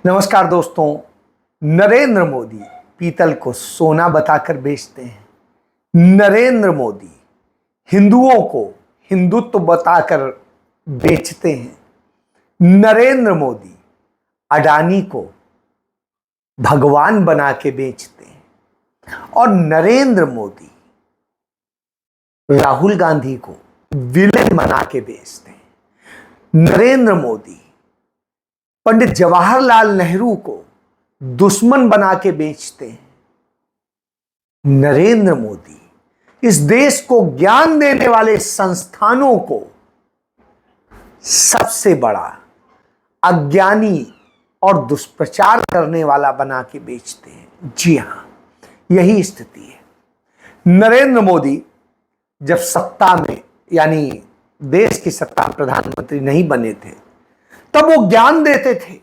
नमस्कार दोस्तों। नरेंद्र मोदी पीतल को सोना बताकर बेचते हैं। नरेंद्र मोदी हिंदुओं को हिंदुत्व बताकर बेचते हैं। नरेंद्र मोदी अडानी को भगवान बना के बेचते हैं और नरेंद्र मोदी राहुल गांधी को विलेन बना के बेचते हैं। नरेंद्र मोदी पंडित जवाहरलाल नेहरू को दुश्मन बना के बेचते हैं। नरेंद्र मोदी इस देश को ज्ञान देने वाले संस्थानों को सबसे बड़ा अज्ञानी और दुष्प्रचार करने वाला बना के बेचते हैं। जी हां, यही स्थिति है। नरेंद्र मोदी जब सत्ता में यानी देश की सत्ता प्रधानमंत्री नहीं बने थे तब वो ज्ञान देते थे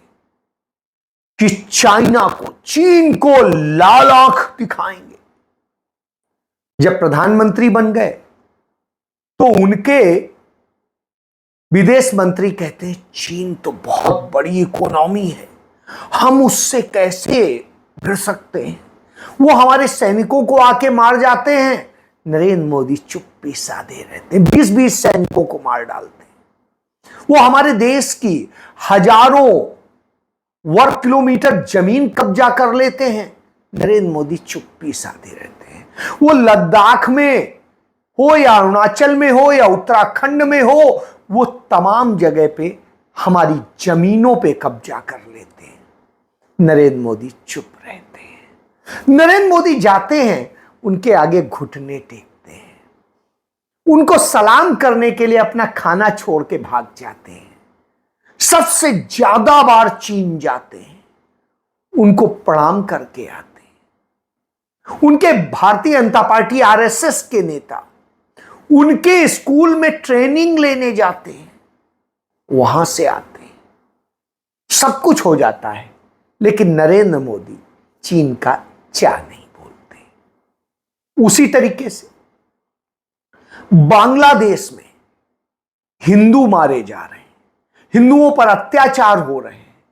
कि चाइना को, चीन को लाल आंख दिखाएंगे। जब प्रधानमंत्री बन गए तो उनके विदेश मंत्री कहते हैं चीन तो बहुत बड़ी इकोनॉमी है, हम उससे कैसे भिड़ सकते हैं, वो हमारे सैनिकों को आके मार जाते हैं। नरेंद्र मोदी चुप्पी साधे रहते हैं, 20-20 सैनिकों को मार डालते हैं। वो हमारे देश की हजारों वर्ग किलोमीटर जमीन कब्जा कर लेते हैं। नरेंद्र मोदी चुप्पी साधे रहते हैं। वो लद्दाख में हो या अरुणाचल में हो या उत्तराखंड में हो, वो तमाम जगह पे हमारी जमीनों पे कब्जा कर लेते हैं। नरेंद्र मोदी चुप रहते हैं। नरेंद्र मोदी जाते हैं, उनके आगे घुटने टेकते हैं, उनको सलाम करने के लिए अपना खाना छोड़ के भाग जाते हैं। सबसे ज्यादा बार चीन जाते हैं, उनको प्रणाम करके आते हैं। उनके भारतीय जनता पार्टी आरएसएस के नेता उनके स्कूल में ट्रेनिंग लेने जाते हैं, वहां से आते हैं। सब कुछ हो जाता है, लेकिन नरेंद्र मोदी चीन का चा नहीं बोलते। उसी तरीके से बांग्लादेश में हिंदू मारे जा रहे हैं, हिंदुओं पर अत्याचार हो रहे हैं,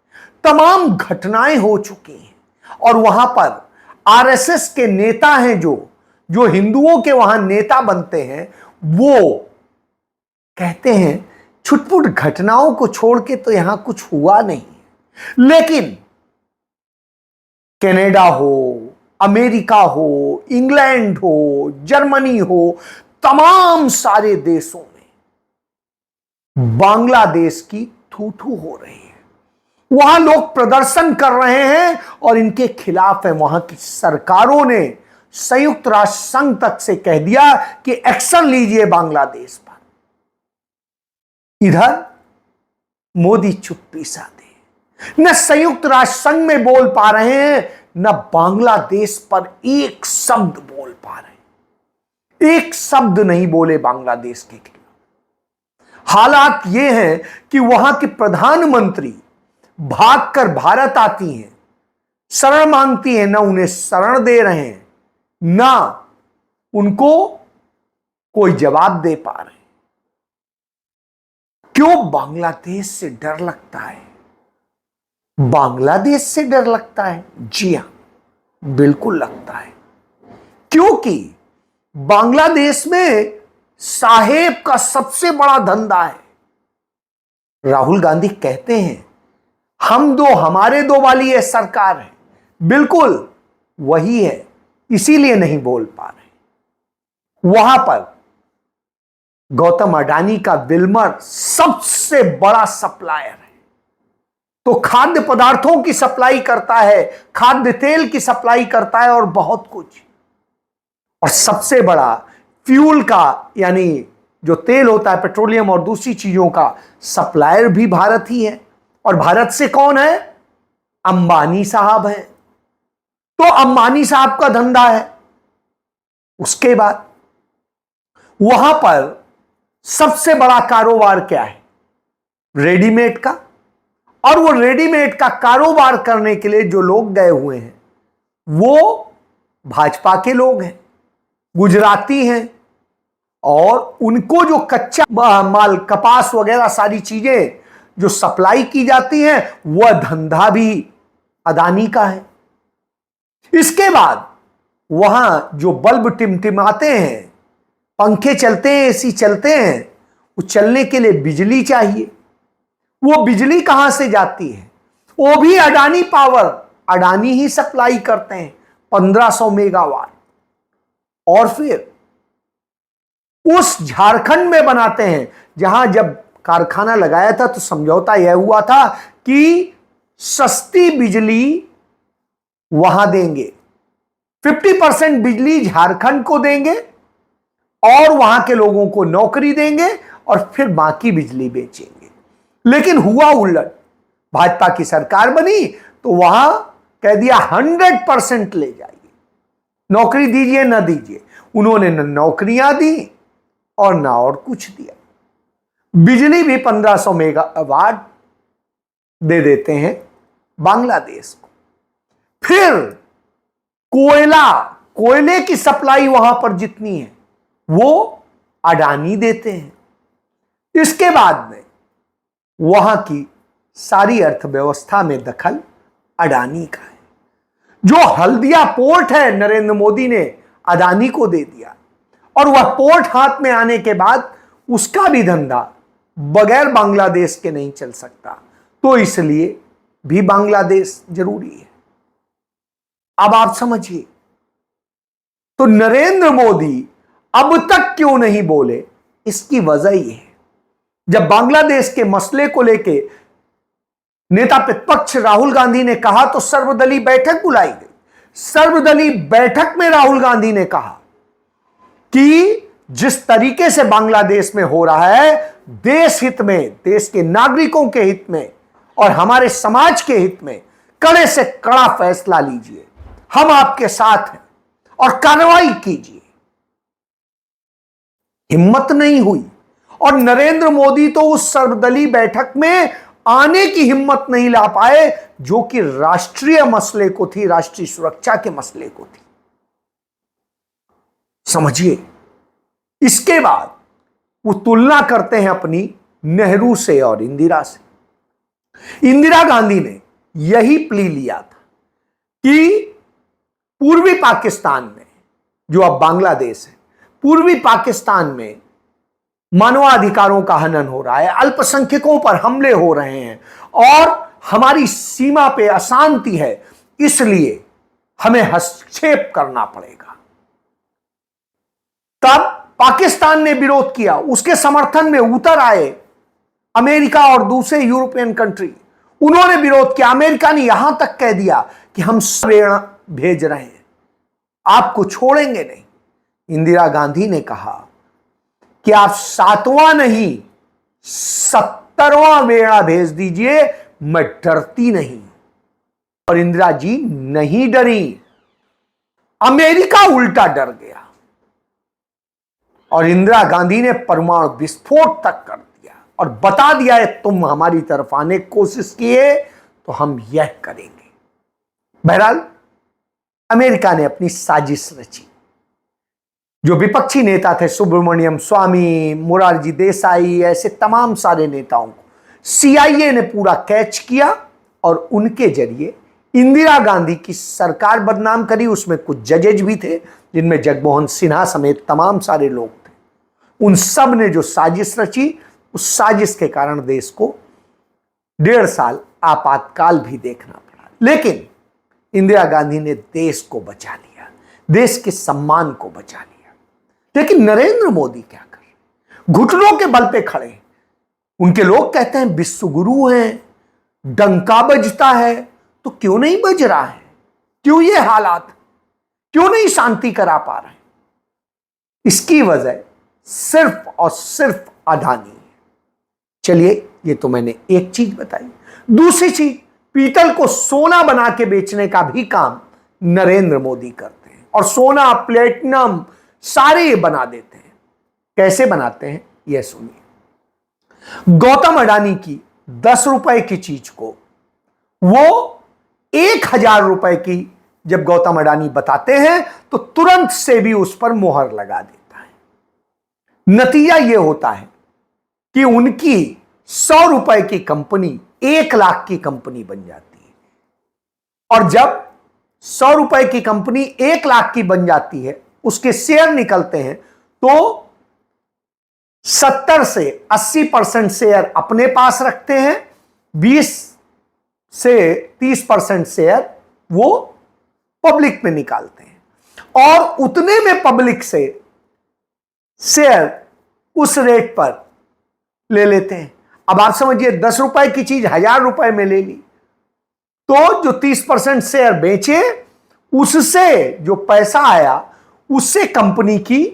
तमाम घटनाएं हो चुकी हैं और वहां पर आरएसएस के नेता हैं जो हिंदुओं के वहां नेता बनते हैं, वो कहते हैं छुटपुट घटनाओं को छोड़ के तो यहां कुछ हुआ नहीं। लेकिन कनाडा हो, अमेरिका हो, इंग्लैंड हो, जर्मनी हो, तमाम सारे देशों में बांग्लादेश की थू-थू हो रही है। वहां लोग प्रदर्शन कर रहे हैं और इनके खिलाफ है। वहां की सरकारों ने संयुक्त राष्ट्र संघ तक से कह दिया कि एक्शन लीजिए बांग्लादेश पर। इधर मोदी चुप्पी साधे, न संयुक्त राष्ट्र संघ में बोल पा रहे हैं, न बांग्लादेश पर एक शब्द बोल पा रहे हैं। एक शब्द नहीं बोले बांग्लादेश के खिलाफ। हालात यह है कि वहां के प्रधानमंत्री भागकर भारत आती हैं, शरण मांगती हैं, ना उन्हें शरण दे रहे हैं, ना उनको कोई जवाब दे पा रहे हैं। क्यों? बांग्लादेश से डर लगता है। बांग्लादेश से डर लगता है? जी हां, बिल्कुल लगता है। क्योंकि बांग्लादेश में साहेब का सबसे बड़ा धंधा है। राहुल गांधी कहते हैं हम दो हमारे दो वाली ये सरकार है, बिल्कुल वही है, इसीलिए नहीं बोल पा रहे। वहां पर गौतम अडानी का विल्मर सबसे बड़ा सप्लायर है, तो खाद्य पदार्थों की सप्लाई करता है, खाद्य तेल की सप्लाई करता है और बहुत कुछ। और सबसे बड़ा फ्यूल का यानी जो तेल होता है, पेट्रोलियम और दूसरी चीजों का सप्लायर भी भारत ही है। और भारत से कौन है? अंबानी साहब हैं। तो अंबानी साहब का धंधा है। उसके बाद वहां पर सबसे बड़ा कारोबार क्या है? रेडीमेड का। और वो रेडीमेड का कारोबार करने के लिए जो लोग गए हुए हैं वो भाजपा के लोग हैं, गुजराती हैं, और उनको जो कच्चा माल, कपास वगैरह सारी चीजें जो सप्लाई की जाती हैं, वह धंधा भी अदानी का है। इसके बाद वहां जो बल्ब टिमटिमाते हैं, पंखे चलते हैं, एसी चलते हैं, वो चलने के लिए बिजली चाहिए। वो बिजली कहां से जाती है? वो भी अडानी पावर, अडानी ही सप्लाई करते हैं, 1500 मेगावाट। और फिर उस झारखंड में बनाते हैं, जहां जब कारखाना लगाया था तो समझौता यह हुआ था कि सस्ती बिजली वहां देंगे, 50% बिजली झारखंड को देंगे और वहां के लोगों को नौकरी देंगे और फिर बाकी बिजली बेचेंगे। लेकिन हुआ उलट, भाजपा की सरकार बनी तो वहां कह दिया 100% ले जाइए, नौकरी दीजिए ना दीजिए। उन्होंने न नौकरियां दी और ना और कुछ दिया। बिजली भी 1500 मेगावाट दे देते हैं बांग्लादेश को। फिर कोयले की सप्लाई वहां पर जितनी है वो अडानी देते हैं। इसके बाद में वहां की सारी अर्थव्यवस्था में दखल अडानी का है। जो हल्दिया पोर्ट है, नरेंद्र मोदी ने अडानी को दे दिया और वह पोर्ट हाथ में आने के बाद उसका भी धंधा बगैर बांग्लादेश के नहीं चल सकता, तो इसलिए भी बांग्लादेश जरूरी है। अब आप समझिए, तो नरेंद्र मोदी अब तक क्यों नहीं बोले, इसकी वजह यह है, जब बांग्लादेश के मसले को लेके नेता प्रतिपक्ष राहुल गांधी ने कहा तो सर्वदलीय बैठक बुलाई गई। सर्वदलीय बैठक में राहुल गांधी ने कहा कि जिस तरीके से बांग्लादेश में हो रहा है, देश हित में, देश के नागरिकों के हित में और हमारे समाज के हित में कड़े से कड़ा फैसला लीजिए, हम आपके साथ हैं और कार्रवाई कीजिए। हिम्मत नहीं हुई और नरेंद्र मोदी तो उस सर्वदलीय बैठक में आने की हिम्मत नहीं ला पाए, जो कि राष्ट्रीय मसले को थी, राष्ट्रीय सुरक्षा के मसले को थी। समझिए, इसके बाद वो तुलना करते हैं अपनी नेहरू से और इंदिरा से। इंदिरा गांधी ने यही प्ली लिया था कि पूर्वी पाकिस्तान में, जो अब बांग्लादेश है, पूर्वी पाकिस्तान में मानवाधिकारों का हनन हो रहा है, अल्पसंख्यकों पर हमले हो रहे हैं और हमारी सीमा पे अशांति है, इसलिए हमें हस्तक्षेप करना पड़ेगा। तब पाकिस्तान ने विरोध किया, उसके समर्थन में उतर आए अमेरिका और दूसरे यूरोपियन कंट्री। उन्होंने विरोध किया। अमेरिका ने यहां तक कह दिया कि हम सेना भेज रहे हैं, आपको छोड़ेंगे नहीं। इंदिरा गांधी ने कहा कि आप 7वां नहीं 70वां बेड़ा भेज दीजिए, मैं डरती नहीं। और इंदिरा जी नहीं डरी, अमेरिका उल्टा डर गया और इंदिरा गांधी ने परमाणु विस्फोट तक कर दिया और बता दिया है, तुम हमारी तरफ आने की कोशिश किए तो हम यह करेंगे। बहरहाल अमेरिका ने अपनी साजिश रची। जो विपक्षी नेता थे, सुब्रमण्यम स्वामी, मोरारजी देसाई, ऐसे तमाम सारे नेताओं को सीआईए ने पूरा कैच किया और उनके जरिए इंदिरा गांधी की सरकार बदनाम करी। उसमें कुछ जजेज भी थे, जिनमें जगमोहन सिन्हा समेत तमाम सारे लोग थे। उन सब ने जो साजिश रची, उस साजिश के कारण देश को 1.5 साल आपातकाल भी देखना पड़ा। लेकिन इंदिरा गांधी ने देश को बचा लिया, देश के सम्मान को बचा लिया। लेकिन नरेंद्र मोदी क्या कर रहे? घुटनों के बल पे खड़े। उनके लोग कहते हैं विश्व गुरु हैं, डंका बजता है, तो क्यों नहीं बज रहा है? क्यों ये हालात? क्यों नहीं शांति करा पा रहे? इसकी वजह सिर्फ और सिर्फ अडानी है। चलिए, ये तो मैंने एक चीज बताई। दूसरी चीज, पीतल को सोना बना के बेचने का भी काम नरेंद्र मोदी करते हैं और सोना, प्लेटिनम सारे ये बना देते हैं। कैसे बनाते हैं, यह सुनिए। गौतम अडानी की 10 रुपए की चीज को वो 1000 रुपए की जब गौतम अडानी बताते हैं तो तुरंत से भी उस पर मोहर लगा देता है। नतीजा यह होता है कि उनकी 100 रुपए की कंपनी 1 लाख की कंपनी बन जाती है। और जब 100 रुपए की कंपनी 1 लाख की बन जाती है, उसके शेयर निकलते हैं, तो 70 से 80% शेयर अपने पास रखते हैं, 20 से 30% शेयर वो पब्लिक में निकालते हैं और उतने में पब्लिक से शेयर उस रेट पर ले लेते हैं। अब आप समझिए 10 रुपए की चीज 1000 रुपए में ले ली, तो जो 30% शेयर बेचे उससे जो पैसा आया उससे कंपनी की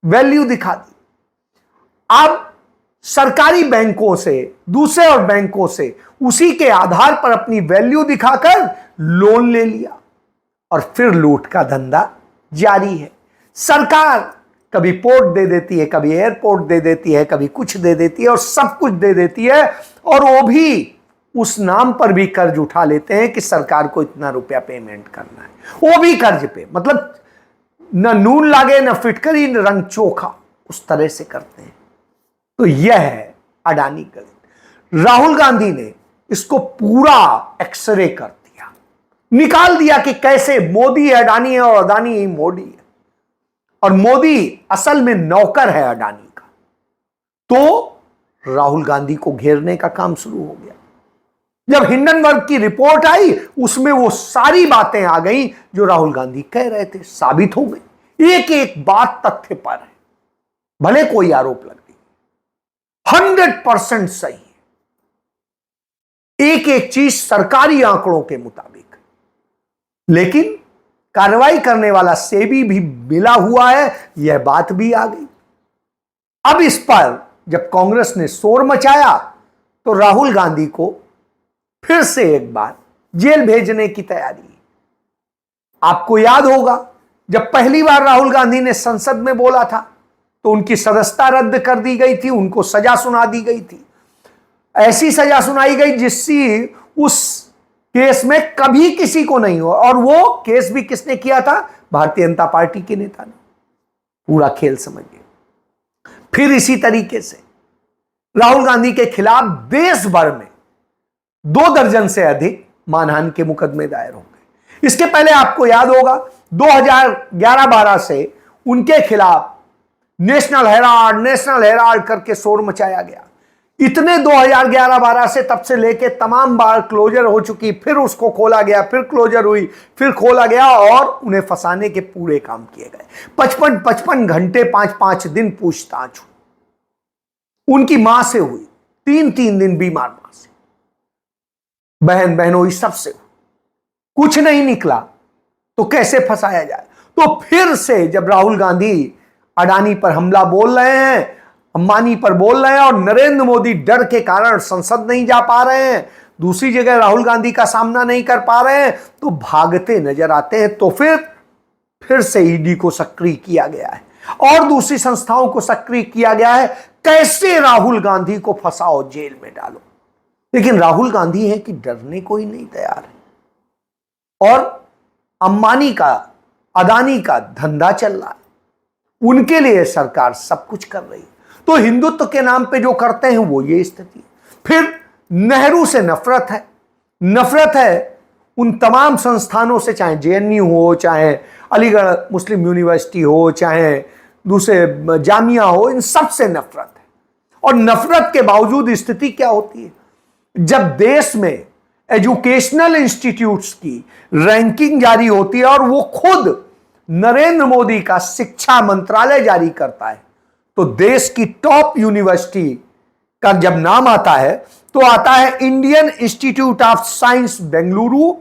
वैल्यू दिखा दी। अब सरकारी बैंकों से, दूसरे और बैंकों से उसी के आधार पर अपनी वैल्यू दिखाकर लोन ले लिया और फिर लूट का धंधा जारी है। सरकार कभी पोर्ट दे देती है, कभी एयरपोर्ट दे देती है, कभी कुछ दे देती है और सब कुछ दे देती है, और वो भी उस नाम पर भी कर्ज उठा लेते हैं कि सरकार को इतना रुपया पेमेंट करना है, वो भी कर्ज पे। मतलब न नून लागे न फिटकरी न रंग चोखा, उस तरह से करते हैं। तो यह है अडानी गलत। राहुल गांधी ने इसको पूरा एक्सरे कर दिया, निकाल दिया कि कैसे मोदी अडानी है और अडानी ही मोदी है, और मोदी असल में नौकर है अडानी का। तो राहुल गांधी को घेरने का काम शुरू हो गया। जब हिंडनबर्ग की रिपोर्ट आई, उसमें वो सारी बातें आ गई जो राहुल गांधी कह रहे थे, साबित हो गई। एक एक बात तथ्य पर है, भले कोई आरोप लग गई, 100% सही है। एक एक चीज सरकारी आंकड़ों के मुताबिक, लेकिन कार्रवाई करने वाला सेबी भी मिला हुआ है, यह बात भी आ गई। अब इस पर जब कांग्रेस ने शोर मचाया तो राहुल गांधी को फिर से एक बार जेल भेजने की तैयारी। आपको याद होगा जब पहली बार राहुल गांधी ने संसद में बोला था तो उनकी सदस्यता रद्द कर दी गई थी, उनको सजा सुना दी गई थी। ऐसी सजा सुनाई गई जिससी उस केस में कभी किसी को नहीं हुआ, और वो केस भी किसने किया था? भारतीय जनता पार्टी के नेता ने। पूरा खेल समझिए। फिर इसी तरीके से राहुल गांधी के खिलाफ देश भर में 2 दर्जन से अधिक मानहानि के मुकदमे दायर हो गए। इसके पहले आपको याद होगा 2011-12 से उनके खिलाफ नेशनल हेराल्ड करके शोर मचाया गया। इतने 2011-12 से तब से लेके तमाम बार क्लोजर हो चुकी, फिर उसको खोला गया, फिर क्लोजर हुई, फिर खोला गया और उन्हें फंसाने के पूरे काम किए गए। 55 घंटे 5-5 दिन पूछताछ हुई। उनकी मां से हुई, 3 दिन बीमार मां से, बहनोई सबसे कुछ नहीं निकला, तो कैसे फंसाया जाए? तो फिर से जब राहुल गांधी अडानी पर हमला बोल रहे हैं, अंबानी पर बोल रहे हैं, और नरेंद्र मोदी डर के कारण संसद नहीं जा पा रहे हैं, दूसरी जगह राहुल गांधी का सामना नहीं कर पा रहे हैं, तो भागते नजर आते हैं। तो फिर से ईडी को सक्रिय किया गया है और दूसरी संस्थाओं को सक्रिय किया गया है। कैसे राहुल गांधी को फंसाओ, जेल में डालो। लेकिन राहुल गांधी है कि डरने को ही नहीं तैयार है, और अंबानी का, अदानी का धंधा चल रहा है, उनके लिए सरकार सब कुछ कर रही है। तो हिंदुत्व के नाम पे जो करते हैं वो ये स्थिति। फिर नेहरू से नफरत है उन तमाम संस्थानों से, चाहे जेएनयू हो, चाहे अलीगढ़ मुस्लिम यूनिवर्सिटी हो, चाहे दूसरे जामिया हो, इन सब से नफरत है। और नफरत के बावजूद स्थिति क्या होती है? जब देश में एजुकेशनल इंस्टीट्यूट्स की रैंकिंग जारी होती है और वो खुद नरेंद्र मोदी का शिक्षा मंत्रालय जारी करता है, तो देश की टॉप यूनिवर्सिटी का जब नाम आता है तो आता है Indian institute of science Bengaluru,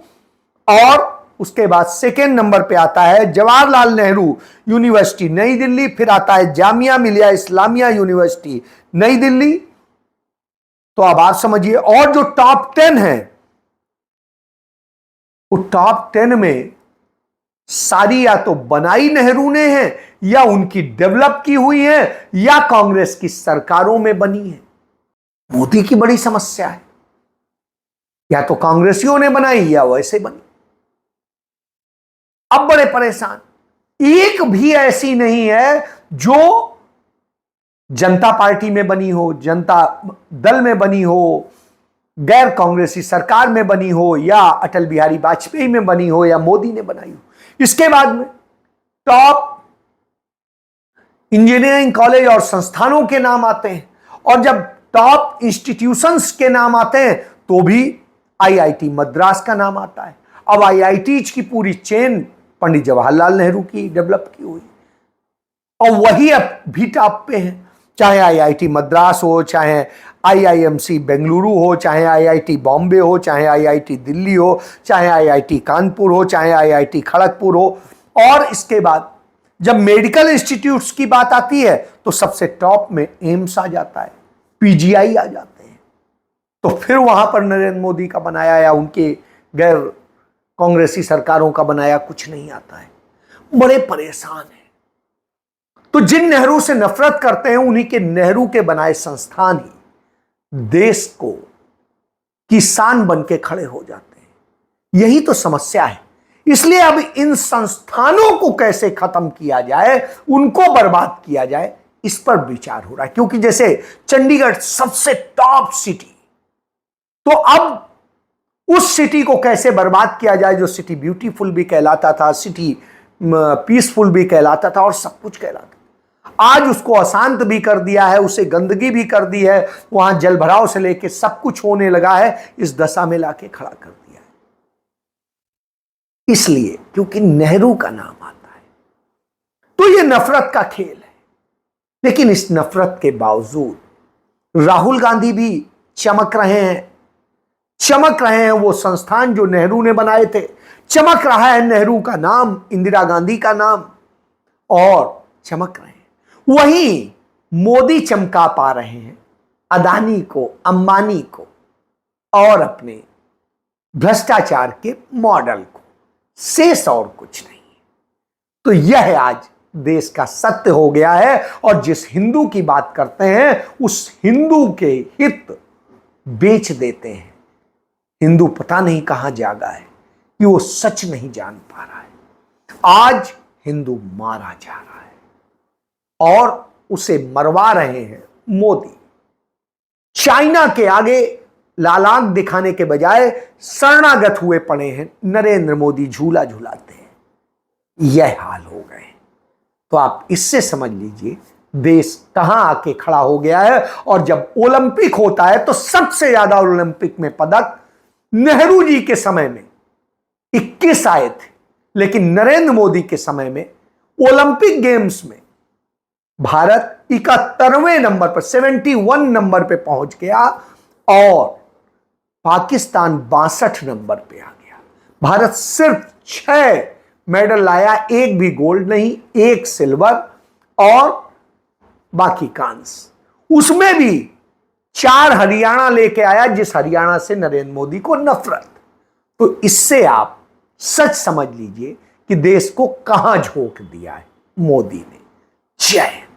और उसके बाद सेकेंड नंबर पे आता है जवाहरलाल नेहरू यूनिवर्सिटी नई दिल्ली, फिर आता है जामिया मिलिया इस्लामिया यूनिवर्सिटी नई दिल्ली। तो अब आप समझिए, और जो टॉप 10 है, वो टॉप 10 में सारी या तो बनाई नेहरू ने है, या उनकी डेवलप की हुई है, या कांग्रेस की सरकारों में बनी है। मोदी की बड़ी समस्या है, या तो कांग्रेसियों ने बनाई या वैसे बनी। अब बड़े परेशान, एक भी ऐसी नहीं है जो जनता पार्टी में बनी हो, जनता दल में बनी हो, गैर कांग्रेसी सरकार में बनी हो या अटल बिहारी वाजपेयी में बनी हो या मोदी ने बनाई हो। इसके बाद में टॉप इंजीनियरिंग कॉलेज और संस्थानों के नाम आते हैं, और जब टॉप इंस्टीट्यूशंस के नाम आते हैं तो भी आईआईटी मद्रास का नाम आता है। अब आईआईटीज की पूरी चेन पंडित जवाहरलाल नेहरू की डेवलप की हुई, और वही अब भी टॉप पे है। चाहे आईआईटी मद्रास हो, चाहे आईआईएमसी बेंगलुरु हो, चाहे आईआईटी बॉम्बे हो, चाहे आईआईटी दिल्ली हो, चाहे आईआईटी कानपुर हो, चाहे आईआईटी खड़गपुर हो। और इसके बाद जब मेडिकल इंस्टीट्यूट्स की बात आती है तो सबसे टॉप में एम्स आ जाता है, पीजीआई आ जाते हैं। तो फिर वहां पर नरेंद्र मोदी का बनाया या उनके गैर कांग्रेसी सरकारों का बनाया कुछ नहीं आता है। बड़े परेशान हैं। तो जिन नेहरू से नफरत करते हैं उन्हीं के नेहरू के बनाए संस्थान ही देश को की शान बन के खड़े हो जाते हैं। यही तो समस्या है। इसलिए अब इन संस्थानों को कैसे खत्म किया जाए, उनको बर्बाद किया जाए, इस पर विचार हो रहा है। क्योंकि जैसे चंडीगढ़ सबसे टॉप सिटी, तो अब उस सिटी को कैसे बर्बाद किया जाए, जो सिटी ब्यूटीफुल भी कहलाता था, सिटी पीसफुल भी कहलाता था और सब कुछ कहलाता था। आज उसको अशांत भी कर दिया है, उसे गंदगी भी कर दी है, वहां जलभराव से लेके सब कुछ होने लगा है, इस दशा में लाके खड़ा कर दिया है। इसलिए क्योंकि नेहरू का नाम आता है। तो ये नफरत का खेल है। लेकिन इस नफरत के बावजूद राहुल गांधी भी चमक रहे हैं। चमक रहे हैं वो संस्थान जो नेहरू ने बनाए थे, चमक रहा है नेहरू का नाम, इंदिरा गांधी का नाम, और चमक रहे हैं। वहीं मोदी चमका पा रहे हैं अदानी को, अंबानी को और अपने भ्रष्टाचार के मॉडल को, शेष और कुछ नहीं है। तो यह आज देश का सत्य हो गया है। और जिस हिंदू की बात करते हैं उस हिंदू के हित बेच देते हैं। हिंदू पता नहीं कहां जागा है कि वो सच नहीं जान पा रहा है। आज हिंदू मारा जा रहा है और उसे मरवा रहे हैं मोदी। चाइना के आगे लालांक दिखाने के बजाय शरणागत हुए पड़े हैं नरेंद्र मोदी, झूला झूलाते हैं। यह हाल हो गए। तो आप इससे समझ लीजिए देश कहां आके खड़ा हो गया है। और जब ओलंपिक होता है तो सबसे ज्यादा ओलंपिक में पदक नेहरू जी के समय में 21 आए थे, लेकिन नरेंद्र मोदी के समय में ओलंपिक गेम्स में भारत 71वें नंबर पर, 71 नंबर पे पहुंच गया और पाकिस्तान 62 नंबर पे आ गया। भारत सिर्फ 6 मेडल लाया, एक भी गोल्ड नहीं, एक सिल्वर और बाकी कांस्य। उसमें भी 4 हरियाणा लेके आया, जिस हरियाणा से नरेंद्र मोदी को नफरत। तो इससे आप सच समझ लीजिए कि देश को कहां झोंक दिया है मोदी ने। जय हिंद।